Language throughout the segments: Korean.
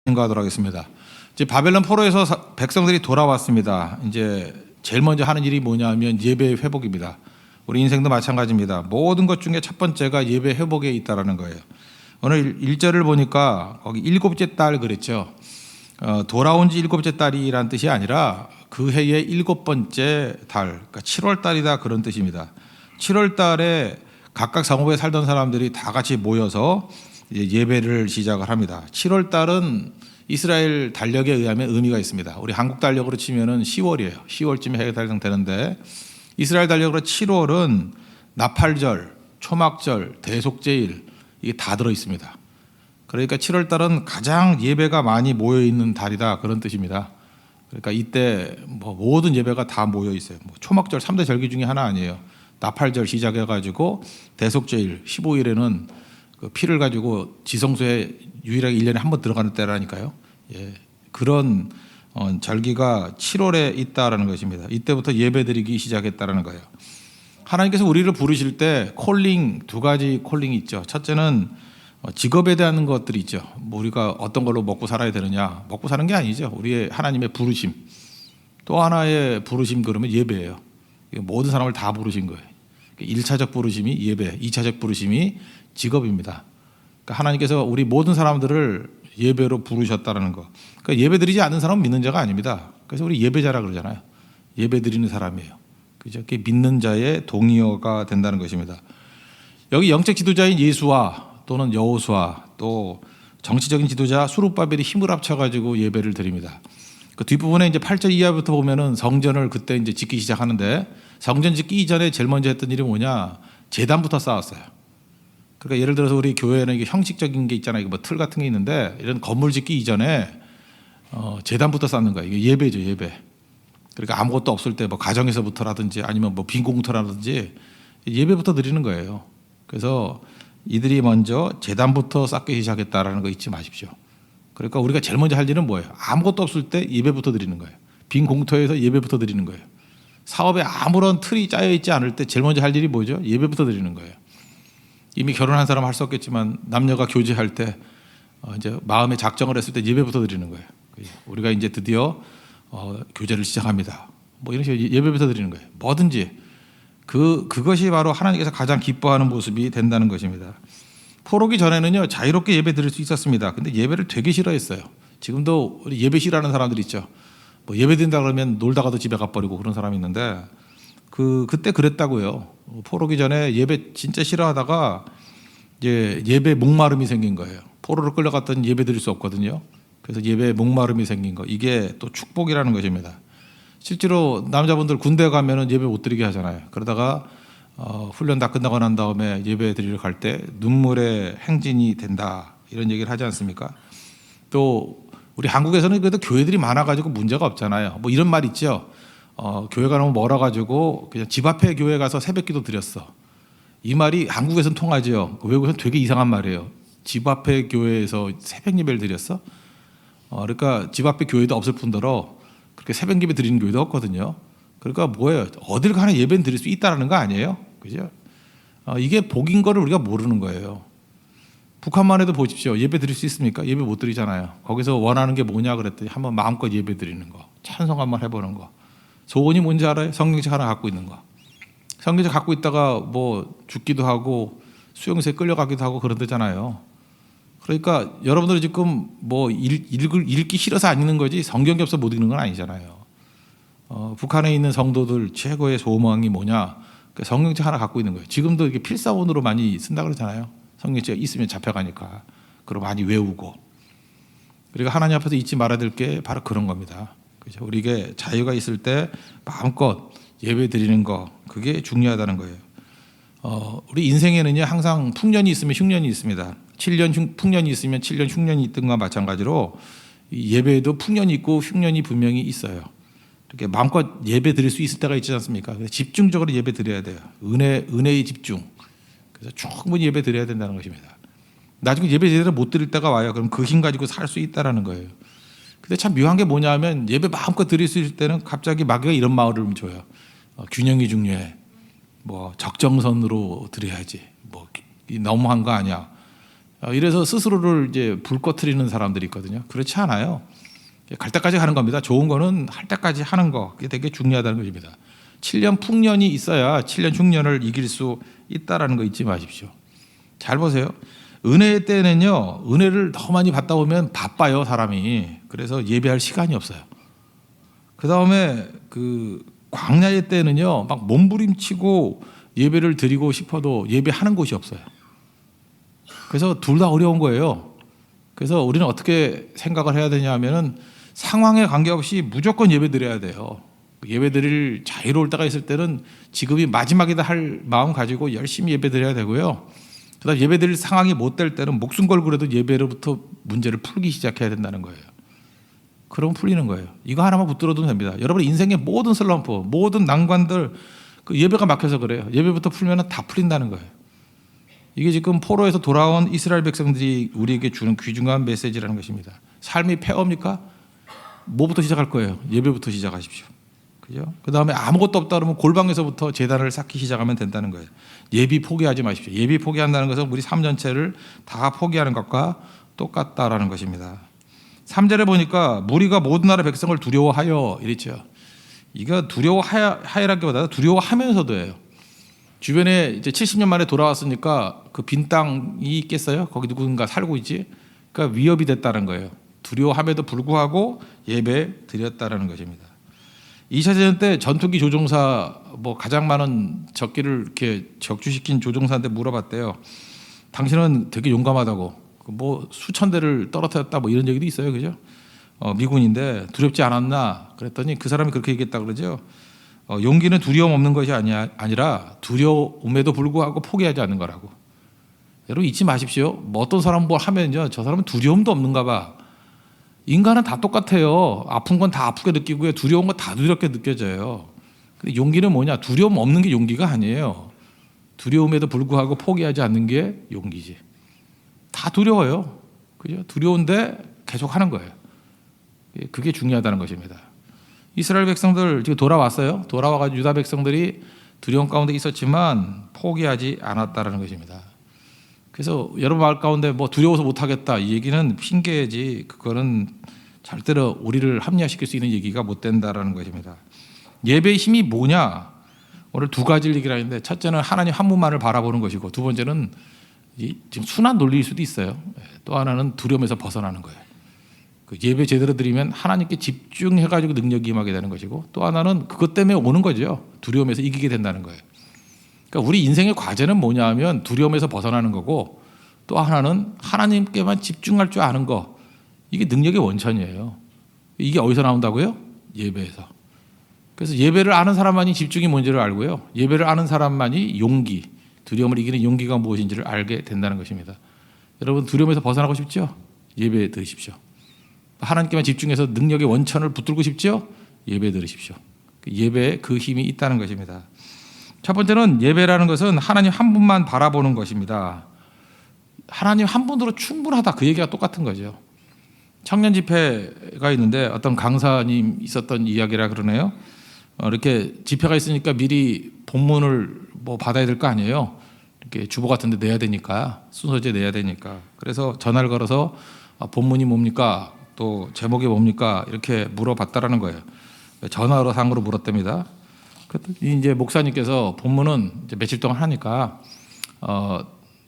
인가하도록 하겠습니다. 이제 바벨론 포로에서 백성들이 돌아왔습니다. 이제 제일 먼저 하는 일이 뭐냐면 예배 회복입니다. 우리 인생도 마찬가지입니다. 모든 것 중에 첫 번째가 예배 회복에 있다라는 거예요. 오늘 1절을 보니까 거기 일곱째 달 그랬죠. 돌아온 지 일곱째 달이란 뜻이 아니라 그 해의 일곱 번째 달, 그러니까 7월 달이다 그런 뜻입니다. 7월 달에 각각 성읍에 살던 사람들이 다 같이 모여서 예배를 시작을 합니다. 7월 달은 이스라엘 달력에 의하면 의미가 있습니다. 우리 한국 달력으로 치면은 10월이에요. 10월쯤에 해가 달성되는데 이스라엘 달력으로 7월은 나팔절, 초막절, 대속제일 이게 다 들어 있습니다. 그러니까 7월 달은 가장 예배가 많이 모여 있는 달이다 그런 뜻입니다. 그러니까 이때 모든 예배가 다 모여 있어요. 초막절 3대 절기 중에 하나 아니에요. 나팔절 시작해가지고 대속제일 15일에는 그 피를 가지고 지성소에 유일하게 1년에 한 번 들어가는 때라니까요. 예, 그런 절기가 7월에 있다라는 것입니다. 이때부터 예배드리기 시작했다라는 거예요. 하나님께서 우리를 부르실 때 콜링 두 가지 콜링이 있죠. 첫째는 직업에 대한 것들이 있죠. 우리가 어떤 걸로 먹고 살아야 되느냐. 먹고 사는 게 아니죠. 우리의 하나님의 부르심. 또 하나의 부르심 그러면 예배예요. 모든 사람을 다 부르신 거예요. 1차적 부르심이 예배, 2차적 부르심이 직업입니다. 그러니까 하나님께서 우리 모든 사람들을 예배로 부르셨다는 거. 그러니까 예배 드리지 않는 사람은 믿는 자가 아닙니다. 그래서 우리 예배자라 그러잖아요. 예배 드리는 사람이에요. 그죠? 믿는 자의 동의어가 된다는 것입니다. 여기 영적 지도자인 예수와 또는 여호수아 또 정치적인 지도자 수룹바벨이 힘을 합쳐가지고 예배를 드립니다. 그 뒷부분에 이제 8절 이하부터 보면은 성전을 그때 이제 짓기 시작하는데 성전 짓기 이전에 제일 먼저 했던 일이 뭐냐? 제단부터 쌓았어요. 그러니까 예를 들어서 우리 교회는 이게 형식적인 게 있잖아요. 뭐 틀 같은 게 있는데 이런 건물 짓기 이전에 제단부터 쌓는 거예요. 이게 예배죠, 예배. 그러니까 아무것도 없을 때 뭐 가정에서부터라든지 아니면 뭐 빈 공터라든지 예배부터 드리는 거예요. 그래서 이들이 먼저 제단부터 쌓기 시작했다라는 거 잊지 마십시오. 그러니까 우리가 제일 먼저 할 일은 뭐예요? 아무것도 없을 때 예배부터 드리는 거예요. 빈 공터에서 예배부터 드리는 거예요. 사업에 아무런 틀이 짜여 있지 않을 때 제일 먼저 할 일이 뭐죠? 예배부터 드리는 거예요. 이미 결혼한 사람 할 수 없겠지만 남녀가 교제할 때 이제 마음에 작정을 했을 때 예배부터 드리는 거예요. 우리가 이제 드디어 교제를 시작합니다. 뭐 이런 식으로 예배부터 드리는 거예요. 뭐든지 그것이 바로 하나님께서 가장 기뻐하는 모습이 된다는 것입니다. 포로기 전에는요 자유롭게 예배 드릴 수 있었습니다. 근데 예배를 되게 싫어했어요. 지금도 우리 예배 싫어하는 사람들 있죠. 뭐 예배 드린다 그러면 놀다가도 집에 가버리고 그런 사람이 있는데 그때 그랬다고요. 포로기 전에 예배 진짜 싫어하다가 이제 예배 목마름이 생긴 거예요. 포로로 끌려갔더니 예배 드릴 수 없거든요. 그래서 예배 목마름이 생긴 거 이게 또 축복이라는 것입니다. 실제로 남자분들 군대 가면은 예배 못 드리게 하잖아요. 그러다가 훈련 다 끝나고 난 다음에 예배 드리러 갈 때 눈물의 행진이 된다 이런 얘기를 하지 않습니까? 또 우리 한국에서는 그래도 교회들이 많아가지고 문제가 없잖아요. 뭐 이런 말 있죠. 교회가 너무 멀어가지고 그냥 집 앞에 교회 가서 새벽기도 드렸어. 이 말이 한국에서는 통하죠. 외국에서는 되게 이상한 말이에요. 집 앞에 교회에서 새벽 예배를 드렸어? 그러니까 집 앞에 교회도 없을 뿐더러 그렇게 새벽 예배 드리는 교회도 없거든요. 그러니까 뭐예요? 어딜 가나 예배는 드릴 수 있다라는 거 아니에요? 그죠? 이게 복인 거를 우리가 모르는 거예요. 북한만 해도 보십시오. 예배 드릴 수 있습니까? 예배 못 드리잖아요. 거기서 원하는 게 뭐냐 그랬더니 한번 마음껏 예배 드리는 거. 찬송 한번 해보는 거. 소원이 뭔지 알아요? 성경책 하나 갖고 있는 거. 성경책 갖고 있다가 뭐 죽기도 하고 수용소에 끌려가기도 하고 그런 데잖아요. 그러니까 여러분들이 지금 뭐 읽기 싫어서 안 읽는 거지 성경이 없어 못 읽는 건 아니잖아요. 북한에 있는 성도들 최고의 소망이 뭐냐? 성경책 하나 갖고 있는 거예요. 지금도 이게 필사본으로 많이 쓴다 그러잖아요. 성경책 있으면 잡혀가니까. 그리고 많이 외우고. 그리고 하나님 앞에서 잊지 말아야 될 게 바로 그런 겁니다. 그렇죠? 우리에게 자유가 있을 때 마음껏 예배 드리는 거 그게 중요하다는 거예요. 우리 인생에는요 항상 풍년이 있으면 흉년이 있습니다. 7년 풍년이 있으면 7년 흉년이 있던 것과 마찬가지로 예배에도 풍년이 있고 흉년이 분명히 있어요. 이렇게 마음껏 예배 드릴 수 있을 때가 있지 않습니까? 그래서 집중적으로 예배 드려야 돼요. 은혜의 집중. 그래서 충분히 예배 드려야 된다는 것입니다. 나중에 예배 제대로 못 드릴 때가 와요. 그럼 그 힘 가지고 살 수 있다라는 거예요. 근데 참 묘한 게 뭐냐면 예배 마음껏 드릴 수 있을 때는 갑자기 마귀가 이런 마을을 줘요. 균형이 중요해. 뭐 적정선으로 드려야지. 뭐 너무한 거 아니야. 이래서 스스로를 이제 불 꺼트리는 사람들이 있거든요. 그렇지 않아요. 갈 때까지 가는 겁니다. 좋은 거는 할 때까지 하는 거, 그게 되게 중요하다는 것입니다. 7년 풍년이 있어야 7년 중년을 이길 수 있다라는 거 잊지 마십시오. 잘 보세요. 은혜의 때는요, 은혜를 너무 많이 받다 보면 바빠요, 사람이. 그래서 예배할 시간이 없어요. 그 다음에 그 광야의 때는요, 막 몸부림치고 예배를 드리고 싶어도 예배하는 곳이 없어요. 그래서 둘 다 어려운 거예요. 그래서 우리는 어떻게 생각을 해야 되냐 하면은 상황에 관계없이 무조건 예배 드려야 돼요. 예배 드릴 자유로울 때가 있을 때는 지금이 마지막이다 할 마음 가지고 열심히 예배 드려야 되고요. 그다음 예배 드릴 상황이 못 될 때는 목숨 걸고라도 예배로부터 문제를 풀기 시작해야 된다는 거예요. 그러면 풀리는 거예요. 이거 하나만 붙들어도 됩니다. 여러분 인생의 모든 슬럼프, 모든 난관들 그 예배가 막혀서 그래요. 예배부터 풀면 다 풀린다는 거예요. 이게 지금 포로에서 돌아온 이스라엘 백성들이 우리에게 주는 귀중한 메시지라는 것입니다. 삶이 폐허입니까? 뭐부터 시작할 거예요? 예배부터 시작하십시오. 그죠? 그 다음에 아무것도 없다 그러면 골방에서부터 제단을 쌓기 시작하면 된다는 거예요. 예비 포기하지 마십시오. 예비 포기한다는 것은 우리 삶 전체를 다 포기하는 것과 똑같다라는 것입니다. 3절에 보니까 무리가 모든 나라 백성을 두려워하여 이랬죠. 이거 두려워하여라기보다 두려워하면서도예요. 주변에 이제 70년 만에 돌아왔으니까 그 빈 땅이 있겠어요? 거기 누군가 살고 있지? 그러니까 위협이 됐다는 거예요. 두려워함에도 불구하고 예배 드렸다라는 것입니다. 2차 대전 때 전투기 조종사 뭐 가장 많은 적기를 이렇게 적주시킨 조종사한테 물어봤대요. 당신은 되게 용감하다고. 뭐 수천 대를 떨어뜨렸다 뭐 이런 얘기도 있어요, 그죠? 미군인데 두렵지 않았나? 그랬더니 그 사람이 그렇게 얘기했다 그러죠. 용기는 두려움 없는 것이 아니라 두려움에도 불구하고 포기하지 않는 거라고. 여러분 잊지 마십시오. 뭐 어떤 사람 뭘 하면요, 저 사람은 두려움도 없는가 봐. 인간은 다 똑같아요. 아픈 건 다 아프게 느끼고요, 두려운 건 다 두렵게 느껴져요. 근데 용기는 뭐냐? 두려움 없는 게 용기가 아니에요. 두려움에도 불구하고 포기하지 않는 게 용기지. 다 두려워요. 그죠? 두려운데 계속 하는 거예요. 그게 중요하다는 것입니다. 이스라엘 백성들 지금 돌아왔어요. 돌아와가지고 유다 백성들이 두려움 가운데 있었지만 포기하지 않았다라는 것입니다. 그래서 여러분 말 가운데 뭐 두려워서 못하겠다 이 얘기는 핑계지, 그거는 절대로 우리를 합리화시킬 수 있는 얘기가 못 된다라는 것입니다. 예배의 힘이 뭐냐? 오늘 두 가지 얘기를 하는데, 첫째는 하나님 한 분만을 바라보는 것이고, 두 번째는 지금 순환 논리일 수도 있어요. 또 하나는 두려움에서 벗어나는 거예요. 그 예배 제대로 드리면 하나님께 집중해가지고 능력이 임하게 되는 것이고, 또 하나는 그것 때문에 오는 거죠. 두려움에서 이기게 된다는 거예요. 그러니까 우리 인생의 과제는 뭐냐 하면 두려움에서 벗어나는 거고, 또 하나는 하나님께만 집중할 줄 아는 거. 이게 능력의 원천이에요. 이게 어디서 나온다고요? 예배에서. 그래서 예배를 아는 사람만이 집중이 뭔지를 알고요, 예배를 아는 사람만이 용기, 두려움을 이기는 용기가 무엇인지를 알게 된다는 것입니다. 여러분 두려움에서 벗어나고 싶죠? 예배 드리십시오. 하나님께만 집중해서 능력의 원천을 붙들고 싶죠? 예배 드리십시오. 예배에 그 힘이 있다는 것입니다. 첫 번째는 예배라는 것은 하나님 한 분만 바라보는 것입니다. 하나님 한 분으로 충분하다, 그 얘기가 똑같은 거죠. 청년 집회가 있는데 어떤 강사님 있었던 이야기라 그러네요. 이렇게 집회가 있으니까 미리 본문을 뭐 받아야 될 거 아니에요. 이렇게 주보 같은 데 내야 되니까, 순서지에 내야 되니까. 그래서 전화를 걸어서 본문이 뭡니까? 또 제목이 뭡니까? 이렇게 물어봤다라는 거예요. 전화로 상으로 물었답니다. 그랬더니 이제 목사님께서 본문은 이제 며칠 동안 하니까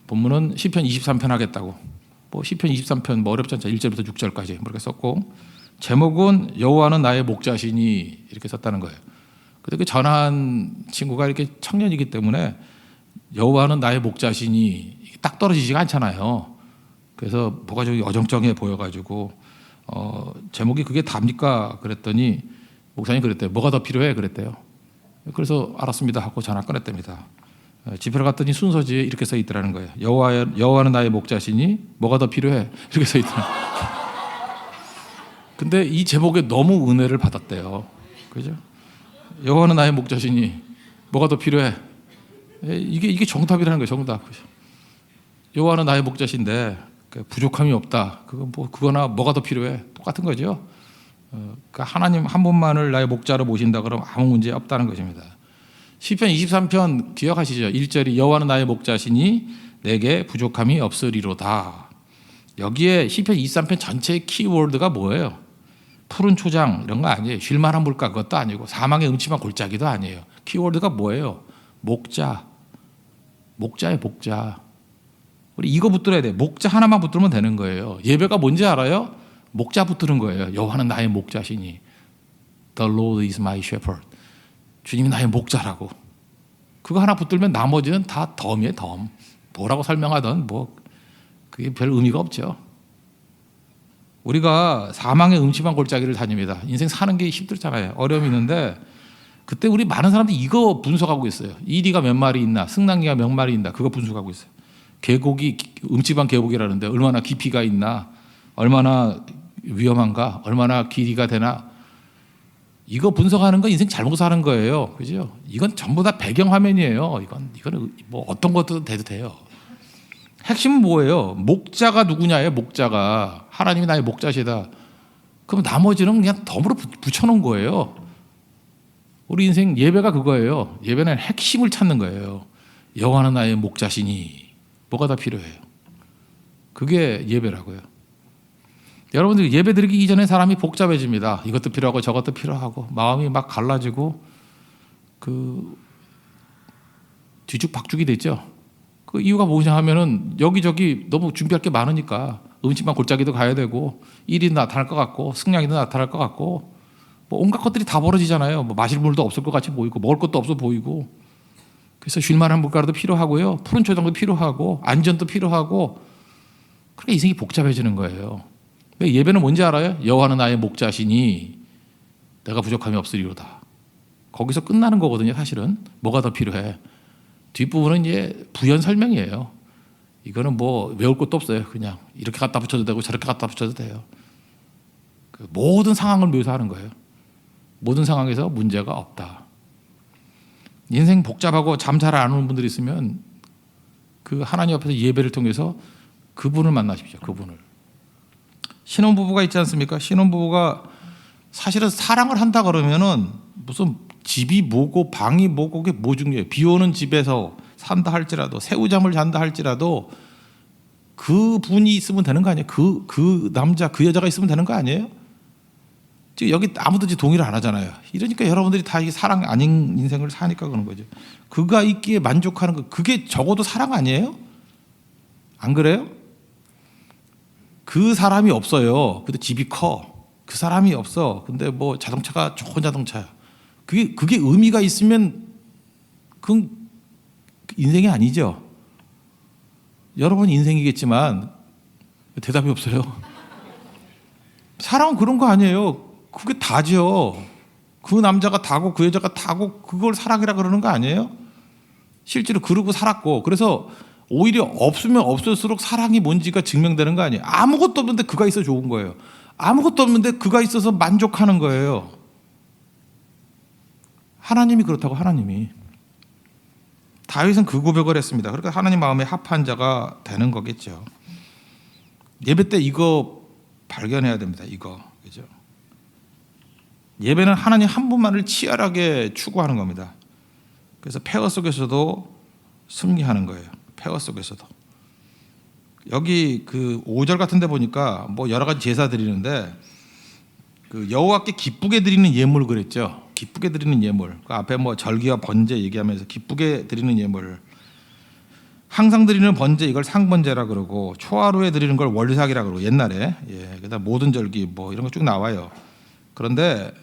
본문은 시편 23편 하겠다고. 뭐 시편 23편 뭐 어렵지 않죠. 1절부터 6절까지 그렇게 썼고, 제목은 여호와는 나의 목자시니 이렇게 썼다는 거예요. 근데 그 전화한 친구가 이렇게 청년이기 때문에 여호와는 나의 목자시니 딱 떨어지지가 않잖아요. 그래서 뭐가 좀 어정쩡해 보여가지고 제목이 그게 답니까? 그랬더니 목사님 그랬대요. 뭐가 더 필요해? 그랬대요. 그래서 알았습니다 하고 전화 끊었답니다. 집회를 갔더니 순서지에 이렇게 써 있더라는 거예요. 여호와는 나의 목자시니 뭐가 더 필요해? 이렇게 써 있더라고요. 근데 이 제목에 너무 은혜를 받았대요. 그죠? 여호와는 나의 목자시니 뭐가 더 필요해? 이게 정답이라는 거예요. 정답. 여호와는 나의 목자신데 부족함이 없다. 그거나 뭐가 더 필요해? 똑같은 거죠. 그러니까 하나님 한 분만을 나의 목자로 모신다 그러면 아무 문제 없다는 것입니다. 시편 23편 기억하시죠? 1절이 여호와는 나의 목자시니 내게 부족함이 없으리로다. 여기에 시편 23편 전체의 키워드가 뭐예요? 푸른 초장 이런 거 아니에요. 쉴만한 물가 그것도 아니고 사망의 음침한 골짜기도 아니에요. 키워드가 뭐예요? 목자. 목자예요, 목자. 우리 이거 붙들어야 돼. 목자 하나만 붙들면 되는 거예요. 예배가 뭔지 알아요? 목자 붙드는 거예요. 여호와는 나의 목자시니 The Lord is my shepherd. 주님이 나의 목자라고. 그거 하나 붙들면 나머지는 다 덤이에요, 덤. 뭐라고 설명하든 뭐 그게 별 의미가 없죠. 우리가 사망의 음침한 골짜기를 다닙니다. 인생 사는 게 힘들잖아요. 어려움이 있는데 그때 우리 많은 사람들이 이거 분석하고 있어요. 이리가 몇 마리 있나, 승낙이가 몇 마리 있나, 그거 분석하고 있어요. 계곡이 음침한 계곡이라는데 얼마나 깊이가 있나, 얼마나 위험한가, 얼마나 길이가 되나, 이거 분석하는 거 인생 잘못 사는 거예요. 그죠? 이건 전부 다 배경 화면이에요. 이거는 뭐 어떤 것도 돼도 돼요. 핵심은 뭐예요? 목자가 누구냐예요. 목자가 하나님이 나의 목자시다. 그럼 나머지는 그냥 덤으로 붙여놓은 거예요. 우리 인생 예배가 그거예요. 예배는 핵심을 찾는 거예요. 여호와는 나의 목자시니 뭐가 다 필요해요. 그게 예배라고요. 여러분들 예배 드리기 이전에 사람이 복잡해집니다. 이것도 필요하고 저것도 필요하고 마음이 막 갈라지고 그 뒤죽박죽이 됐죠. 그 이유가 뭐냐 하면은 여기저기 너무 준비할 게 많으니까 음침한 골짜기도 가야 되고 일이 나타날 것 같고 승량이도 나타날 것 같고 뭐 온갖 것들이 다 벌어지잖아요. 뭐 마실 물도 없을 것 같이 보이고 먹을 것도 없어 보이고 그래서 쉴만한 물가도 필요하고요. 푸른 초장도 필요하고 안전도 필요하고 그러니까 인생이 복잡해지는 거예요. 예배는 뭔지 알아요? 여호와는 나의 목자시니 내가 부족함이 없으리로다. 거기서 끝나는 거거든요. 사실은 뭐가 더 필요해? 뒷부분은 이제 부연 설명이에요. 이거는 뭐 외울 것도 없어요. 그냥 이렇게 갖다 붙여도 되고 저렇게 갖다 붙여도 돼요. 그 모든 상황을 묘사하는 거예요. 모든 상황에서 문제가 없다. 인생 복잡하고 잠 잘 안 오는 분들이 있으면 그 하나님 앞에서 예배를 통해서 그분을 만나십시오. 그분을. 신혼부부가 있지 않습니까? 신혼부부가 사실은 사랑을 한다 그러면은 무슨 집이 뭐고 방이 뭐고 그게 뭐 중요해요. 비 오는 집에서 산다 할지라도 새우잠을 잔다 할지라도 그 분이 있으면 되는 거 아니에요? 그 남자 그 여자가 있으면 되는 거 아니에요? 지금 여기 아무도 동의를 안 하잖아요. 이러니까 여러분들이 다 이 사랑 아닌 인생을 사니까 그런 거죠. 그가 있기에 만족하는 거 그게 적어도 사랑 아니에요? 안 그래요? 그 사람이 없어요. 근데 집이 커. 그 사람이 없어. 근데 뭐 자동차가 좋은 자동차야. 그게 의미가 있으면 그건 인생이 아니죠. 여러분 인생이겠지만 대답이 없어요. 사랑은 그런 거 아니에요. 그게 다죠. 그 남자가 다고 그 여자가 다고 그걸 사랑이라 그러는 거 아니에요? 실제로 그러고 살았고 그래서 오히려 없으면 없을수록 사랑이 뭔지가 증명되는 거 아니에요. 아무것도 없는데 그가 있어 좋은 거예요. 아무것도 없는데 그가 있어서 만족하는 거예요. 하나님이 그렇다고 하나님이. 다윗은 그 고백을 했습니다. 그러니까 하나님 마음에 합한 자가 되는 거겠죠. 예배 때 이거 발견해야 됩니다. 이거. 그죠? 예배는 하나님 한 분만을 치열하게 추구하는 겁니다. 그래서 폐허 속에서도 승리하는 거예요. 폐허 속에서도. 여기 그 5절 같은 데 보니까 뭐 여러 가지 제사 드리는데 그 여호와께 기쁘게 드리는 예물 그랬죠. 기쁘게 드리는 예물. 그 앞에 뭐 절기와 번제 얘기하면서 기쁘게 드리는 예물. 항상 드리는 번제 이걸 상번제라 그러고 초하루에 드리는 걸 월삭이라 그러고 옛날에 그다음 모든 절기 뭐 이런 거 쭉 나와요. 그런데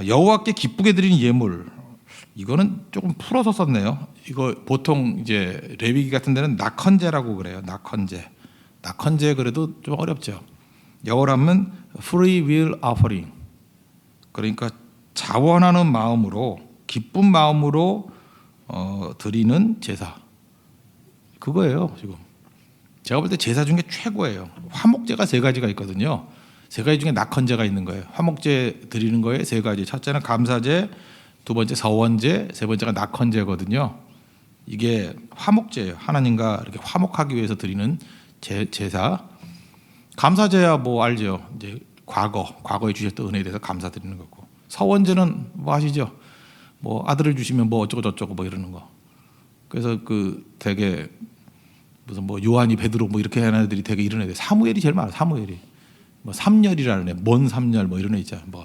여호와께 기쁘게 드리는 예물 이거는 조금 풀어서 썼네요. 이거 보통 이제 레위기 같은 데는 낙헌제라고 그래요. 낙헌제 그래도 좀 어렵죠. 영어로는 free will offering. 그러니까 자원하는 마음으로 기쁜 마음으로 드리는 제사. 그거예요. 지금 제가 볼 때 제사 중에 최고예요. 화목제가 3가지가 있거든요. 3가지 중에 낙헌제가 있는 거예요. 화목제 드리는 거에 3가지. 첫째는 감사제, 두 번째 서원제, 세 번째가 낙헌제거든요. 이게 화목제예요. 하나님과 이렇게 화목하기 위해서 드리는 제사. 감사제야 뭐 알죠. 이제 과거에 주셨던 은혜에 대해서 감사드리는 거고. 서원제는 뭐 아시죠? 뭐 아들을 주시면 뭐 어쩌고 저쩌고 뭐 이러는 거. 그래서 그 되게 무슨 뭐 요한이 베드로 뭐 이렇게 하는 애들이 되게 이런 애들. 사무엘이 제일 많아. 사무엘이 뭐 삼열이라는 애, 먼 삼열 뭐 이런 애 있잖아. 뭐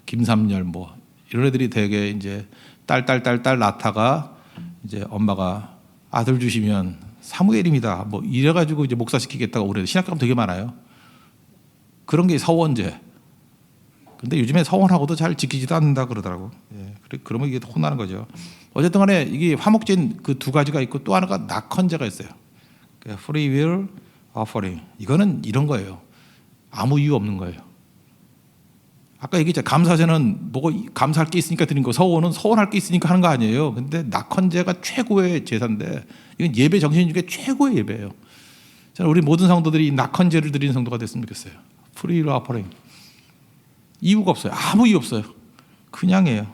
김삼열 뭐 이런 애들이 되게 이제 딸 낳다가 이제 엄마가 아들 주시면 사무엘입니다. 뭐 이래가지고 이제 목사시키겠다고 오래 신학교가 되게 많아요. 그런 게 서원제. 근데 요즘에 서원하고도 잘 지키지도 않는다 그러더라고. 예. 그러면 이게 혼나는 거죠. 어쨌든 간에 이게 화목제는 그 두 가지가 있고 또 하나가 낙헌제가 있어요. Free will offering. 이거는 이런 거예요. 아무 이유 없는 거예요. 아까 얘기했죠. 감사제는 뭐가 감사할 게 있으니까 드린 거, 서원은 서원할 게 있으니까 하는 거 아니에요. 근데 낙헌제가 최고의 제사인데 이건 예배 정신 중에 최고의 예배예요. 저는 우리 모든 성도들이 낙헌제를 드리는 성도가 됐으면 좋겠어요. Free will offering. 이유가 없어요. 아무 이유 없어요. 그냥이에요.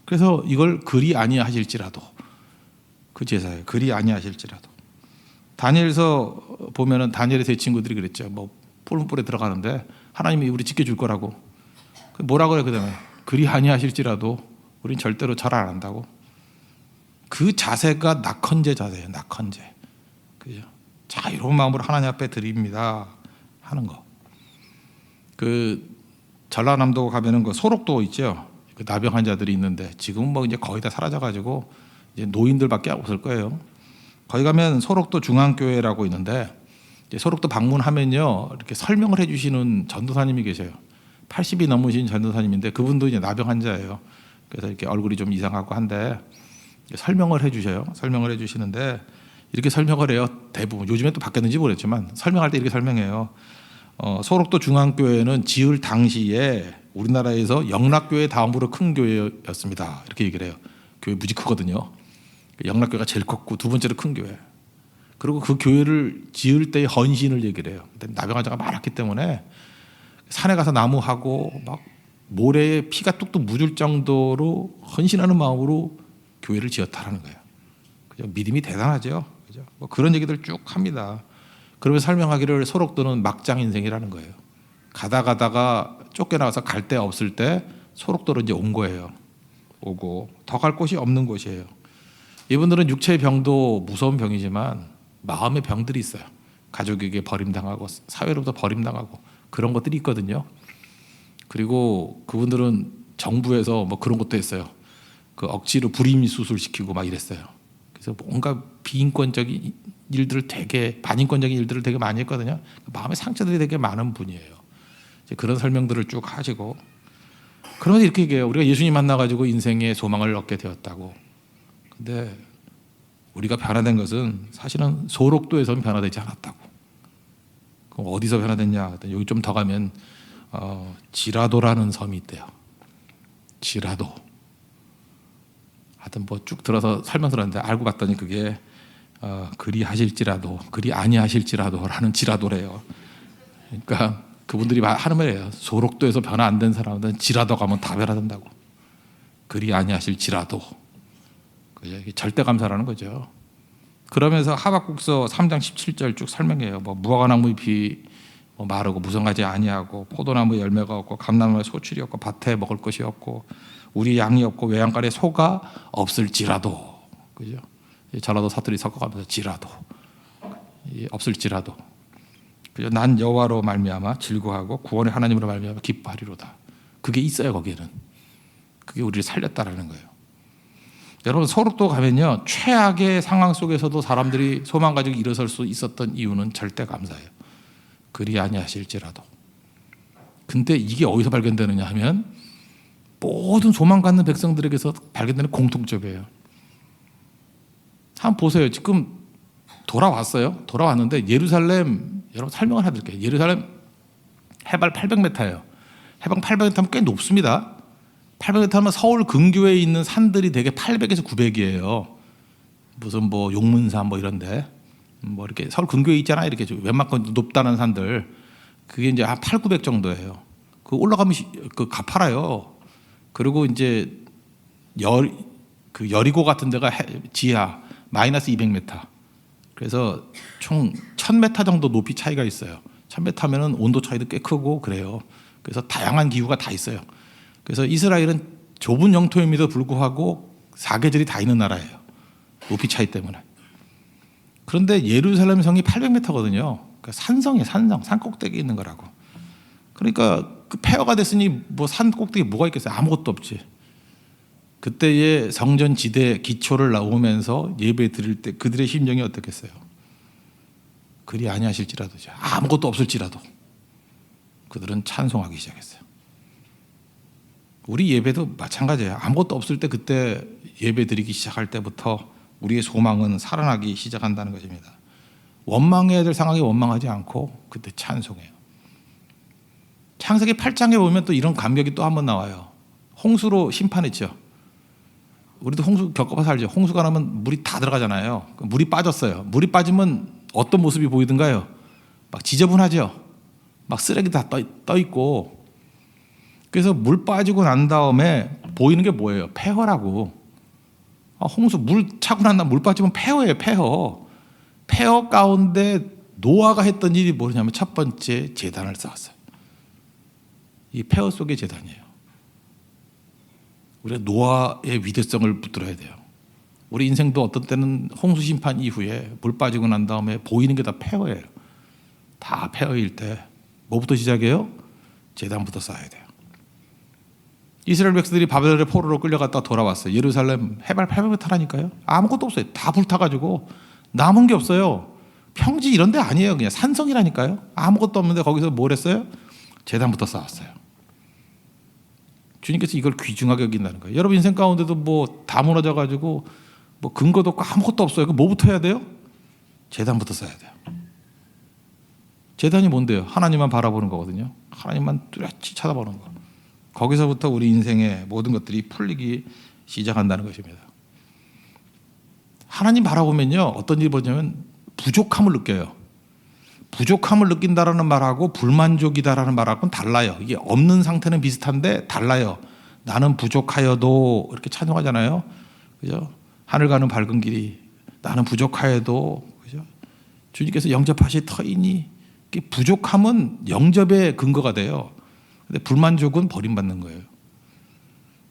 그래서 이걸 그리 아니하실지라도 그 제사예요. 그리 아니하실지라도. 다니엘서 보면은 다니엘의 세 친구들이 그랬죠. 뭐 뿔뿔에 들어가는데 하나님이 우리 지켜줄 거라고. 뭐라 그래 그다음에 그리 아니하실지라도 우린 절대로 절 안 한다고. 그 자세가 낙헌제 자세예요. 낙헌제. 그죠? 자, 이런 마음으로 하나님 앞에 드립니다 하는 거. 그 전라남도 가면은 그 소록도 있죠. 그 나병 환자들이 있는데 지금 뭐 이제 거의 다 사라져가지고 이제 노인들밖에 없을 거예요. 거기 가면 소록도 중앙교회라고 있는데 이제 소록도 방문하면요 이렇게 설명을 해주시는 전도사님이 계세요. 80이 넘으신 전도사님인데 그분도 이제 나병 환자예요. 그래서 이렇게 얼굴이 좀 이상하고 한데 설명을 해주셔요. 설명을 해주시는데 이렇게 설명을 해요. 대부분 요즘에 또 바뀌었는지 모르겠지만 설명할 때 이렇게 설명해요. 소록도 중앙교회는 지을 당시에 우리나라에서 영락교회 다음으로 큰 교회였습니다. 이렇게 얘기를 해요. 교회 무지 크거든요. 영락교회가 제일 컸고 두 번째로 큰 교회. 그리고 그 교회를 지을 때의 헌신을 얘기를 해요. 나병 환자가 많았기 때문에 산에 가서 나무하고 막 모래에 피가 뚝뚝 묻을 정도로 헌신하는 마음으로 교회를 지었다라는 거예요. 그죠? 믿음이 대단하죠. 그죠? 뭐 그런 얘기들 쭉 합니다. 그러면서 설명하기를 소록도는 막장 인생이라는 거예요. 가다가 쫓겨나가서 갈 데 없을 때 소록도로 이제 온 거예요. 오고 더 갈 곳이 없는 곳이에요. 이분들은 육체의 병도 무서운 병이지만 마음의 병들이 있어요. 가족에게 버림당하고 사회로부터 버림당하고 그런 것들이 있거든요. 그리고 그분들은 정부에서 뭐 그런 것도 했어요. 그 억지로 불임 수술시키고 막 이랬어요. 그래서 뭔가 비인권적인 일들을 되게 반인권적인 일들을 되게 많이 했거든요. 마음의 상처들이 되게 많은 분이에요. 이제 그런 설명들을 쭉 하시고 그러면서 이렇게 얘기해요. 우리가 예수님 만나가지고 인생의 소망을 얻게 되었다고. 근데 우리가 변화된 것은 사실은 소록도에서는 변화되지 않았다고. 그럼 어디서 변화됐냐? 여기 좀 더 가면 지라도라는 섬이 있대요. 지라도. 하여튼 뭐 쭉 들어서 설명 들었는데 알고 봤더니 그게 그리 하실지라도 그리 아니하실지라도라는 지라도래요. 그러니까 그분들이 하는 말이에요. 소록도에서 변화 안 된 사람들은 지라도 가면 다 변화된다고. 그리 아니하실지라도. 절대 감사라는 거죠. 그러면서 하박국서 3장 17절 쭉 설명해요. 뭐 무화과나무 잎이 뭐 마르고 무성하지 아니하고 포도나무 열매가 없고 감나무에 소출이 없고 밭에 먹을 것이 없고 우리 양이 없고 외양간에 소가 없을지라도. 그죠? 전라도 사투리 섞어가면서 지라도. 없을지라도. 그죠? 난 여호와로 말미암아 즐거워하고 구원의 하나님으로 말미암아 기뻐하리로다. 그게 있어요 거기에는. 그게 우리를 살렸다라는 거예요. 여러분 소록도 가면요 최악의 상황 속에서도 사람들이 소망 가지고 일어설 수 있었던 이유는 절대 감사예요. 그리 아니하실지라도. 근데 이게 어디서 발견되느냐 하면 모든 소망 갖는 백성들에게서 발견되는 공통점이에요. 한번 보세요. 지금 돌아왔어요. 돌아왔는데 예루살렘 여러분 설명을 해드릴게요. 예루살렘 해발 800m예요. 해발 800m면 꽤 높습니다. 800m 하면 서울 근교에 있는 산들이 되게 800에서 900이에요. 무슨 뭐 용문산 뭐 이런데 뭐 이렇게 서울 근교에 있잖아요. 이렇게 웬만큼 높다는 산들 그게 이제 한 8, 900 정도예요. 그 올라가면 그 가파라요. 그리고 이제 그 여리고 같은 데가 지하 마이너스 200m. 그래서 총 1000m 정도 높이 차이가 있어요. 1000m면은 온도 차이도 꽤 크고 그래요. 그래서 다양한 기후가 다 있어요. 그래서 이스라엘은 좁은 영토임에도 불구하고 사계절이 다 있는 나라예요. 높이 차이 때문에. 그런데 예루살렘 성이 800m거든요. 그러니까 산성이에요. 산 꼭대기에 있는 거라고. 그러니까 그 폐허가 됐으니 뭐 산 꼭대기에 뭐가 있겠어요? 아무것도 없지. 그때의 성전 지대 기초를 나오면서 예배 드릴 때 그들의 심정이 어떻겠어요? 그리 아니하실지라도, 아무것도 없을지라도 그들은 찬송하기 시작했어요. 우리 예배도 마찬가지예요. 아무것도 없을 때 그때 예배 드리기 시작할 때부터 우리의 소망은 살아나기 시작한다는 것입니다. 원망해야 될 상황에 원망하지 않고 그때 찬송해요. 창세기 8장에 보면 또 이런 감격이 또 한 번 나와요. 홍수로 심판했죠. 우리도 홍수 겪어봐서 알죠. 홍수가 나면 물이 다 들어가잖아요. 물이 빠졌어요. 물이 빠지면 어떤 모습이 보이던가요? 막 지저분하죠. 막 쓰레기 다 떠 있고. 그래서 물 빠지고 난 다음에 보이는 게 뭐예요? 폐허라고. 홍수 물 차고 난 다음 물 빠지면 폐허예요. 폐허 가운데 노아가 했던 일이 뭐냐면 첫 번째 제단을 쌓았어요. 이 폐허 속의 제단이에요. 우리가 노아의 위대성을 붙들어야 돼요. 우리 인생도 어떤 때는 홍수 심판 이후에 물 빠지고 난 다음에 보이는 게 다 폐허예요. 다 폐허일 때 뭐부터 시작해요? 제단부터 쌓아야 돼요. 이스라엘 백성들이 바벨론의 포로로 끌려갔다 돌아왔어요. 예루살렘 해발 800m라니까요. 아무것도 없어요. 다 불타가지고 남은 게 없어요. 평지 이런 데 아니에요. 그냥 산성이라니까요. 아무것도 없는데 거기서 뭘 했어요? 제단부터 쌓았어요. 주님께서 이걸 귀중하게 여긴다는 거예요. 여러분 인생 가운데도 뭐 다 무너져 가지고 뭐 근거도 없고 아무것도 없어요. 그 뭐부터 해야 돼요? 제단부터 쌓아야 돼요. 제단이 뭔데요? 하나님만 바라보는 거거든요. 하나님만 뚜렷이 쳐다보는 거. 거기서부터 우리 인생의 모든 것들이 풀리기 시작한다는 것입니다. 하나님 바라보면요, 어떤 일이 보냐면 부족함을 느껴요. 부족함을 느낀다라는 말하고 불만족이다라는 말하고는 달라요. 이게 없는 상태는 비슷한데 달라요. 나는 부족하여도 이렇게 찬송하잖아요. 그죠? 하늘 가는 밝은 길이 나는 부족하여도, 그죠? 주님께서 영접하실 터이니 부족함은 영접의 근거가 돼요. 근데 불만족은 버림받는 거예요.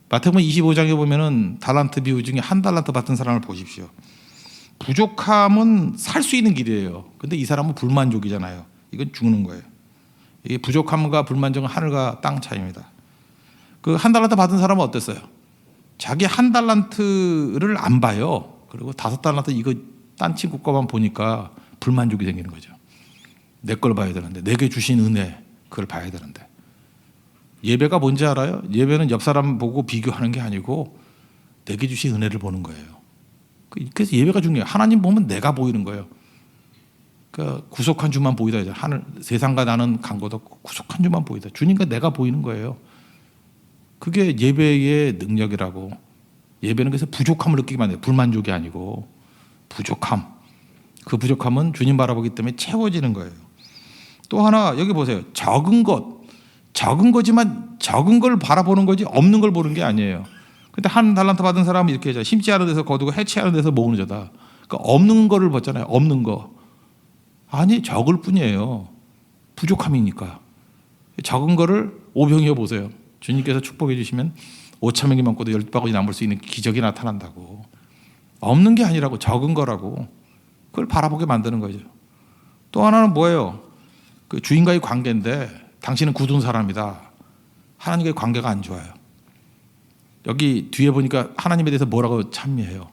마태복음 25장에 보면은 달란트 비유 중에 한 달란트 받은 사람을 보십시오. 부족함은 살 수 있는 길이에요. 근데 이 사람은 불만족이잖아요. 이건 죽는 거예요. 이 부족함과 불만족은 하늘과 땅 차이입니다. 그 한 달란트 받은 사람은 어땠어요? 자기 한 달란트를 안 봐요. 그리고 5달란트 이거 딴 친구 거만 보니까 불만족이 생기는 거죠. 내 걸 봐야 되는데, 내게 주신 은혜 그걸 봐야 되는데. 예배가 뭔지 알아요? 예배는 옆 사람 보고 비교하는 게 아니고 내게 주신 은혜를 보는 거예요. 그래서 예배가 중요해요. 하나님 보면 내가 보이는 거예요. 그러니까 구속한 주만 보이다. 하늘 세상과 나는 간것 없고 구속한 주만 보이다. 주님과 내가 보이는 거예요. 그게 예배의 능력이라고. 예배는 그래서 부족함을 느끼게 만들어요. 불만족이 아니고 부족함. 그 부족함은 주님 바라보기 때문에 채워지는 거예요. 또 하나 여기 보세요. 적은 거지만 적은 걸 바라보는 거지 없는 걸 보는 게 아니에요. 근데 한 달란트 받은 사람은 이렇게 하죠. 심지 않은 데서 거두고 해치하는 데서 모으는 자다. 그러니까 없는 거를 봤잖아요. 없는 거. 아니 적을 뿐이에요. 부족함이니까. 적은 거를 오병이어 보세요. 주님께서 축복해 주시면 5,000명이 많고도 10바구니 남을 수 있는 기적이 나타난다고. 없는 게 아니라고, 적은 거라고. 그걸 바라보게 만드는 거죠. 또 하나는 뭐예요? 그 주인과의 관계인데 당신은 굳은 사람이다. 하나님과의 관계가 안 좋아요. 여기 뒤에 보니까 하나님에 대해서 뭐라고 찬미해요?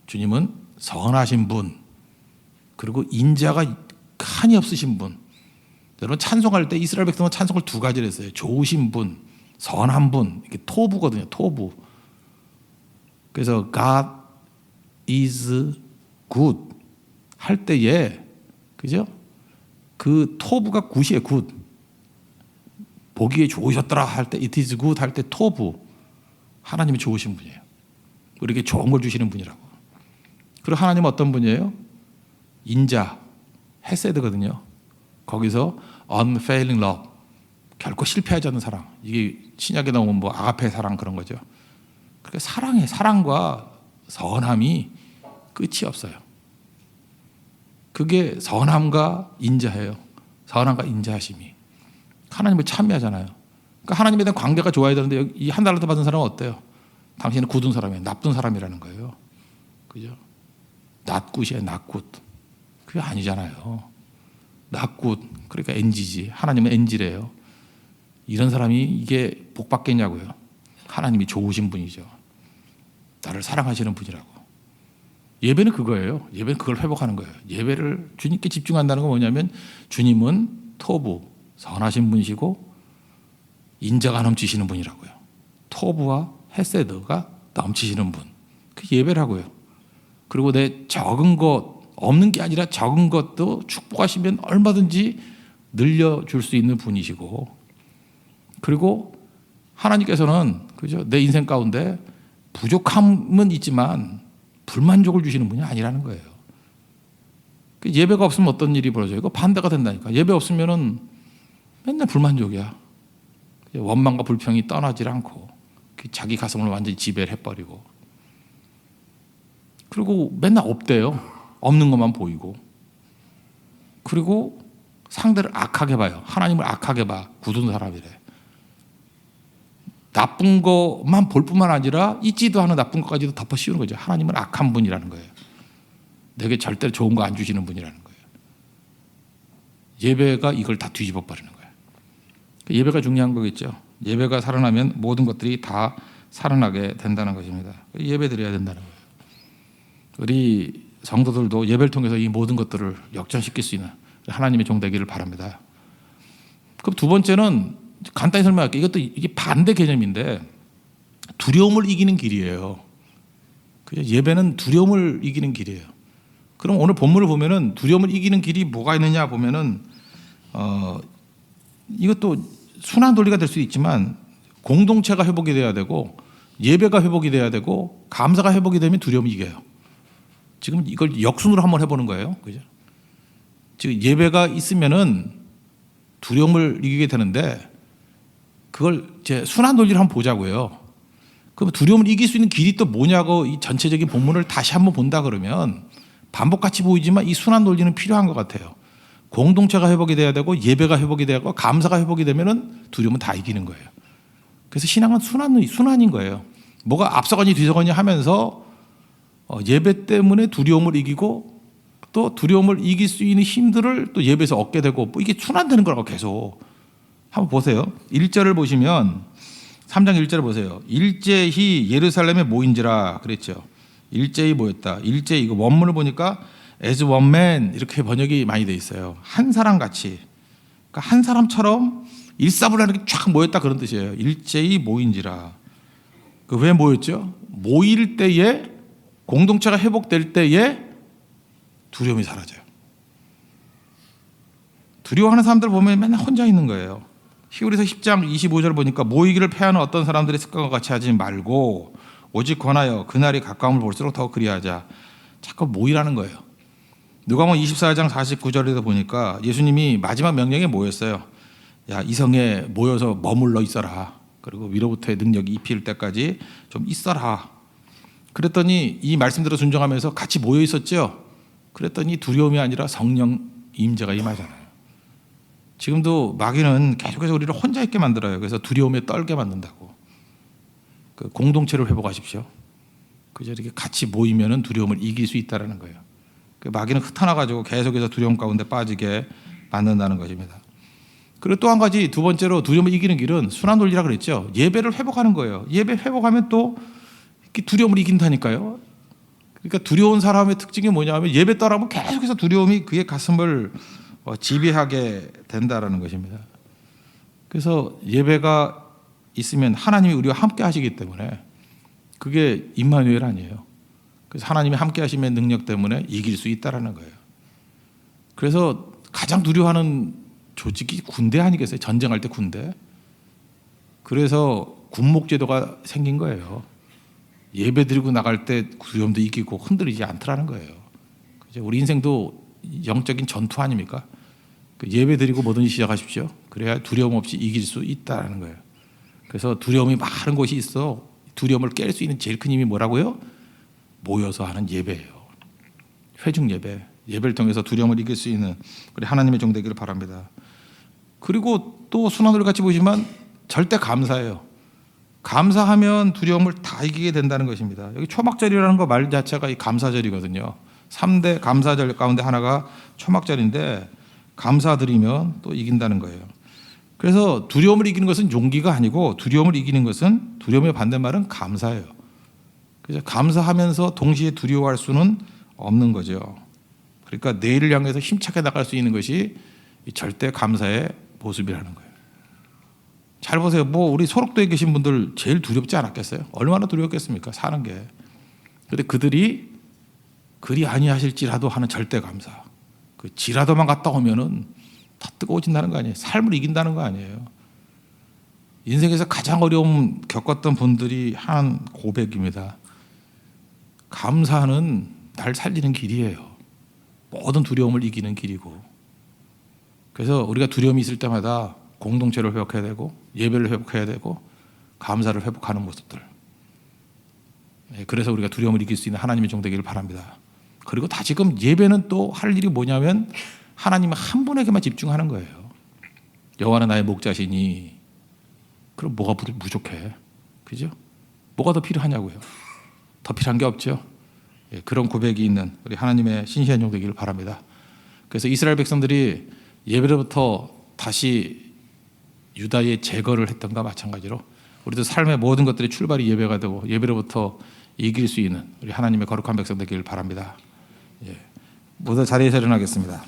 주님은 선하신 분, 그리고 인자가 한이 없으신 분. 여러분 찬송할 때 이스라엘 백성은 찬송을 두 가지를 했어요. 좋으신 분, 선한 분. 이게 토부거든요. 토부. 그래서 God is good 할 때에, 그죠? 그 토부가 굿이에요. 굿. 보기에 좋으셨더라 할 때 it is good 할 때 토부. 하나님이 좋으신 분이에요. 우리에게 좋은 걸 주시는 분이라고. 그리고 하나님은 어떤 분이에요? 인자, 헤세드거든요. 거기서 unfailing love, 결코 실패하지 않는 사랑. 이게 신약에 나오면 뭐 아가페 사랑 그런 거죠. 그러니까 사랑과 선함이 끝이 없어요. 그게 선함과 인자예요. 선함과 인자하심이. 하나님을 찬미하잖아요. 그러니까 하나님에 대한 관계가 좋아야 되는데 이 한 달란트 받은 사람은 어때요? 당신은 굳은 사람이에요. 나쁜 사람이라는 거예요. 그죠? not good이에요. not good. 그게 아니잖아요. 낫굿, 그러니까 NG지. 하나님은 NG래요. 이런 사람이 이게 복 받겠냐고요. 하나님이 좋으신 분이죠. 나를 사랑하시는 분이라고. 예배는 그거예요. 예배는 그걸 회복하는 거예요. 예배를 주님께 집중한다는 건 뭐냐면 주님은 토부, 선하신 분이시고 인자가 넘치시는 분이라고요. 토부와 헤세드가 넘치시는 분. 그 예배라고요. 그리고 내 적은 것, 없는 게 아니라 적은 것도 축복하시면 얼마든지 늘려줄 수 있는 분이시고, 그리고 하나님께서는 그죠? 내 인생 가운데 부족함은 있지만 불만족을 주시는 분이 아니라는 거예요. 예배가 없으면 어떤 일이 벌어져요? 이거 반대가 된다니까. 예배 없으면은 맨날 불만족이야. 원망과 불평이 떠나질 않고 자기 가슴을 완전히 지배를 해버리고, 그리고 맨날 없대요. 없는 것만 보이고, 그리고 상대를 악하게 봐요. 하나님을 악하게 봐. 굳은 사람이래. 나쁜 것만 볼 뿐만 아니라 있지도 않은 나쁜 것까지도 덮어 씌우는 거죠. 하나님은 악한 분이라는 거예요. 내게 절대로 좋은 거 안 주시는 분이라는 거예요. 예배가 이걸 다 뒤집어 버리는 거예요. 예배가 중요한 거겠죠. 예배가 살아나면 모든 것들이 다 살아나게 된다는 것입니다. 예배 드려야 된다는 거예요. 우리 성도들도 예배를 통해서 이 모든 것들을 역전시킬 수 있는 하나님의 종 되기를 바랍니다. 그럼 두 번째는 간단히 설명할게요. 이게 반대 개념인데 두려움을 이기는 길이에요. 예배는 두려움을 이기는 길이에요. 그럼 오늘 본문을 보면은 두려움을 이기는 길이 뭐가 있느냐 보면은 이것도 순환 논리가 될 수 있지만 공동체가 회복이 돼야 되고 예배가 회복이 돼야 되고 감사가 회복이 되면 두려움이 이겨요. 지금 이걸 역순으로 한번 해보는 거예요. 그죠? 지금 예배가 있으면은 두려움을 이기게 되는데 그걸 제 순환 논리를 한번 보자고요. 그럼 두려움을 이길 수 있는 길이 또 뭐냐고 이 전체적인 본문을 다시 한번 본다 그러면 반복같이 보이지만 이 순환 논리는 필요한 것 같아요. 공동체가 회복이 돼야 되고 예배가 회복이 돼야 되고 감사가 회복이 되면은 두려움은 다 이기는 거예요. 그래서 신앙은 순환인 거예요. 뭐가 앞서거니 뒤서거니 하면서 예배 때문에 두려움을 이기고 또 두려움을 이길 수 있는 힘들을 또 예배에서 얻게 되고 뭐 이게 순환되는 거라고 계속. 한번 보세요. 1절을 보시면 3장 1절을 보세요. 일제히 예루살렘에 모인지라 그랬죠. 일제히 모였다. 일제히 이거 원문을 보니까 as one man 이렇게 번역이 많이 돼 있어요. 한 사람 같이. 그러니까 한 사람처럼 일사불란하게 쫙 모였다 그런 뜻이에요. 일제히 모인지라. 그 왜 모였죠? 모일 때에 공동체가 회복될 때에 두려움이 사라져요. 두려워하는 사람들 보면 맨날 혼자 있는 거예요. 히브리서 10장 25절 보니까 모이기를 패하는 어떤 사람들의 습관과 같이 하지 말고 오직 권하여 그날이 가까움을 볼수록 더 그리하자. 자꾸 모이라는 거예요. 누가복음 24장 49절에도 보니까 예수님이 마지막 명령에 뭐였어요? 야, 이 성에 모여서 머물러 있어라. 그리고 위로부터의 능력이 입힐 때까지 좀 있어라. 그랬더니 이 말씀대로 순종하면서 같이 모여 있었죠. 그랬더니 두려움이 아니라 성령 임재가 임하잖아요. 지금도 마귀는 계속해서 우리를 혼자 있게 만들어요. 그래서 두려움에 떨게 만든다고. 그 공동체를 회복하십시오. 그저 이렇게 같이 모이면은 두려움을 이길 수 있다라는 거예요. 그 마귀는 흩어나가지고 계속해서 두려움 가운데 빠지게 만든다는 것입니다. 그리고 또 한 가지 두 번째로 두려움을 이기는 길은 순환 논리라 그랬죠. 예배를 회복하는 거예요. 예배 회복하면 또 두려움을 이긴다니까요. 그러니까 두려운 사람의 특징이 뭐냐면 예배 떠나면 계속해서 두려움이 그의 가슴을 지배하게 된다라는 것입니다. 그래서 예배가 있으면 하나님이 우리와 함께 하시기 때문에 그게 임마누엘 아니에요. 그래서 하나님이 함께 하심의 능력 때문에 이길 수 있다라는 거예요. 그래서 가장 두려워하는 조직이 군대 아니겠어요? 전쟁할 때 군대. 그래서 군목제도가 생긴 거예요. 예배 드리고 나갈 때 두려움도 이기고 흔들리지 않더라는 거예요. 우리 인생도 영적인 전투 아닙니까? 예배 드리고 뭐든지 시작하십시오. 그래야 두려움 없이 이길 수 있다는 거예요. 그래서 두려움이 많은 곳이 있어. 두려움을 깰 수 있는 제일 큰 힘이 뭐라고요? 모여서 하는 예배예요. 회중 예배. 예배를 통해서 두려움을 이길 수 있는 우리 하나님의 종 되기를 바랍니다. 그리고 또 순환을 같이 보시면 절대 감사해요. 감사하면 두려움을 다 이기게 된다는 것입니다. 여기 초막절이라는 거 말 자체가 이 감사절이거든요. 3대 감사절 가운데 하나가 초막절인데 감사드리면 또 이긴다는 거예요. 그래서 두려움을 이기는 것은 용기가 아니고 두려움을 이기는 것은 두려움의 반대말은 감사예요. 그래서 감사하면서 동시에 두려워할 수는 없는 거죠. 그러니까 내일을 향해서 힘차게 나갈 수 있는 것이 절대 감사의 모습이라는 거예요. 잘 보세요. 뭐 우리 소록도에 계신 분들 제일 두렵지 않았겠어요? 얼마나 두려웠겠습니까? 사는 게. 그런데 그들이 그리 아니하실지라도 하는 절대 감사. 그 지라도만 갔다 오면은 다 뜨거워진다는 거 아니에요? 삶을 이긴다는 거 아니에요? 인생에서 가장 어려움 겪었던 분들이 한 고백입니다. 감사는 날 살리는 길이에요. 모든 두려움을 이기는 길이고. 그래서 우리가 두려움이 있을 때마다 공동체를 회복해야 되고 예배를 회복해야 되고 감사를 회복하는 모습들. 그래서 우리가 두려움을 이길 수 있는 하나님의 종 되기를 바랍니다. 그리고 다시금 예배는 또 할 일이 뭐냐면 하나님 한 분에게만 집중하는 거예요. 여호와는 나의 목자시니 그럼 뭐가 부족해? 그죠? 뭐가 더 필요하냐고요? 더 필요한 게 없죠. 그런 고백이 있는 우리 하나님의 신실한 종 되기를 바랍니다. 그래서 이스라엘 백성들이 예배로부터 다시 유다의 제거를 했던 것과 마찬가지로 우리도 삶의 모든 것들이 출발이 예배가 되고 예배로부터 이길 수 있는 우리 하나님의 거룩한 백성 되기를 바랍니다. 모두 자리에서 일어나겠습니다.